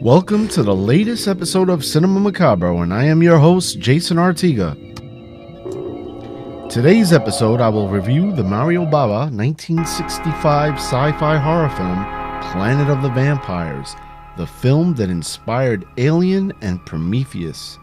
Welcome to the latest episode of Cinema Macabro, and I am your host, Jason Artiga. Today's episode, I will review the Mario Bava 1965 sci-fi horror film, Planet of the Vampires, the film that inspired Alien and Prometheus.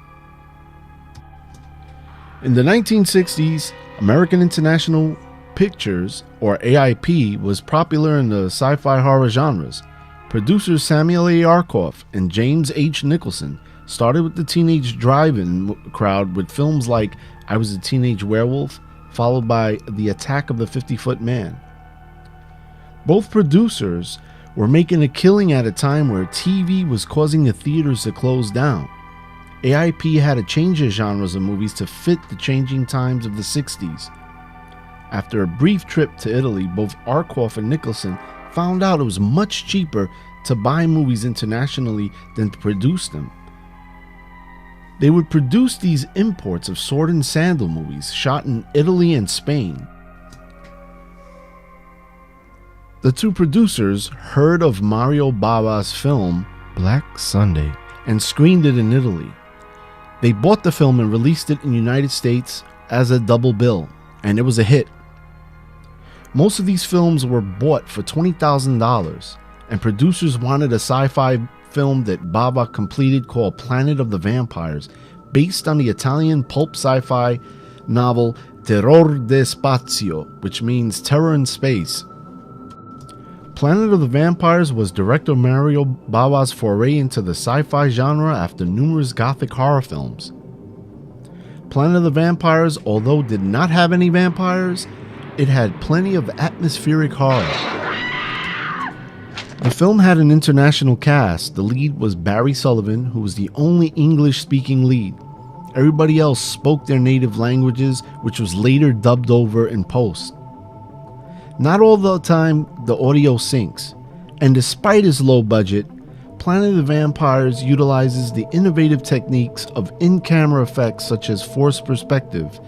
In the 1960s, American International Pictures, or AIP, was popular in the sci-fi horror genres. Producers Samuel A. Arkoff and James H. Nicholson started with the teenage drive-in crowd with films like I Was a Teenage Werewolf, followed by The Attack of the 50-Foot Man. Both producers were making a killing at a time where TV was causing the theaters to close down. AIP had to change the genres of movies to fit the changing times of the 60s. After a brief trip to Italy, both Arkoff and Nicholson found out it was much cheaper to buy movies internationally than to produce them. They would produce these imports of sword and sandal movies shot in Italy and Spain. The two producers heard of Mario Bava's film Black Sunday and screened it in Italy. They bought the film and released it in the United States as a double bill, and it was a hit. Most of these films were bought for $20,000, and producers wanted a sci-fi film that Bava completed called Planet of the Vampires, based on the Italian pulp sci-fi novel Terror de Spazio, which means terror in space. Planet of the Vampires was director Mario Bava's foray into the sci-fi genre after numerous gothic horror films. Planet of the Vampires, although did not have any vampires, it had plenty of atmospheric horror. The film had an international cast. The lead was Barry Sullivan, who was the only English-speaking lead. Everybody else spoke their native languages, which was later dubbed over in post. Not all the time the audio syncs, and despite its low budget, Planet of the Vampires utilizes the innovative techniques of in-camera effects such as forced perspective,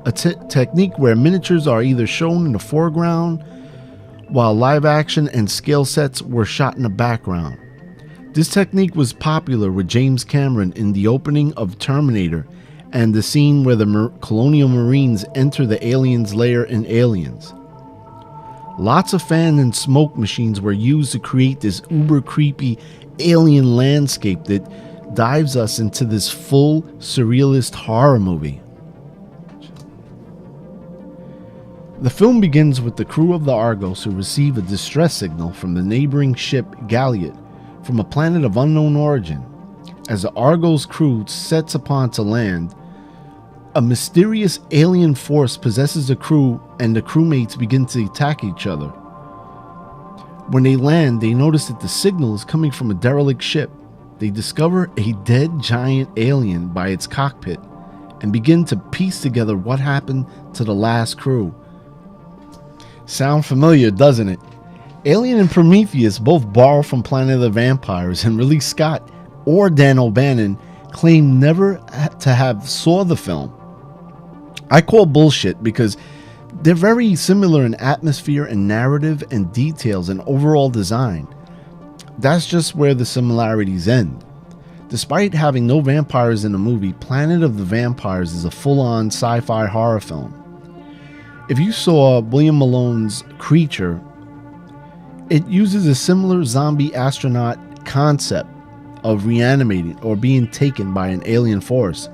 a technique where miniatures are either shown in the foreground while live action and scale sets were shot in the background. This technique was popular with James Cameron in the opening of Terminator and the scene where the colonial marines enter the aliens' lair in Aliens. Lots of fan and smoke machines were used to create this uber creepy alien landscape that dives us into this full surrealist horror movie. The film begins with the crew of the Argos who receive a distress signal from the neighboring ship Galliot from a planet of unknown origin. As the Argos crew sets upon to land, a mysterious alien force possesses the crew and the crewmates begin to attack each other. When they land, they notice that the signal is coming from a derelict ship. They discover a dead giant alien by its cockpit and begin to piece together what happened to the last crew. Sound familiar, doesn't it? Alien and Prometheus both borrow from Planet of the Vampires, and Ridley Scott or Dan O'Bannon claim never to have saw the film. I call bullshit because they're very similar in atmosphere and narrative and details and overall design. That's just where the similarities end. Despite having no vampires in the movie, Planet of the Vampires is a full-on sci-fi horror film. If you saw William Malone's Creature, it uses a similar zombie astronaut concept of reanimating or being taken by an alien force.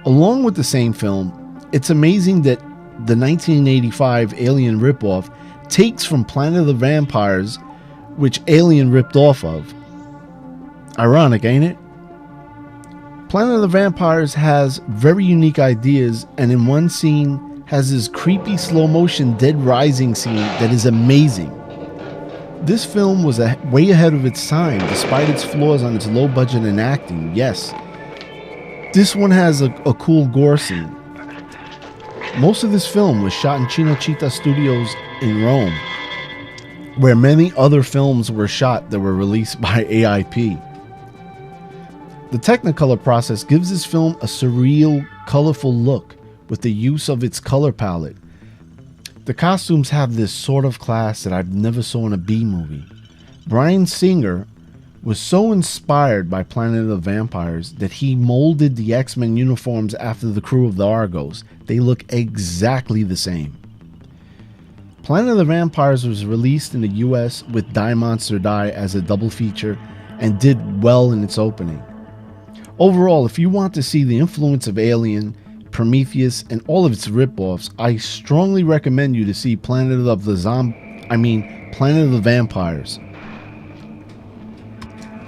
Along with the same film, it's amazing that the 1985 Alien ripoff takes from Planet of the Vampires, which Alien ripped off of. Ironic, ain't it? Planet of the Vampires has very unique ideas, and in one scene has this creepy slow motion dead rising scene that is amazing. This film was way ahead of its time despite its flaws on its low budget and acting. Yes, this one has a cool gore scene. Most of this film was shot in Cinecittà Studios in Rome, where many other films were shot that were released by AIP. The Technicolor process gives this film a surreal, colorful look with the use of its color palette. The costumes have this sort of class that I've never saw in a B movie. Bryan Singer, was so inspired by Planet of the Vampires that he molded the X-Men uniforms after the crew of the Argos. They look exactly the same. Planet of the Vampires was released in the US with Die Monster Die as a double feature and did well in its opening. Overall, if you want to see the influence of Alien, Prometheus, and all of its ripoffs, I strongly recommend you to see Planet of the Vampires.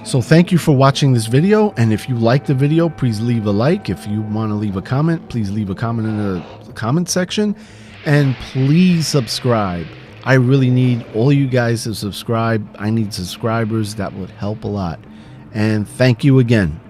So thank you for watching this video, and if you like the video, please leave a like. If you want to leave a comment, please leave a comment in the comment section, and please subscribe. I really need all you guys to subscribe. I need subscribers. That would help a lot. And thank you again.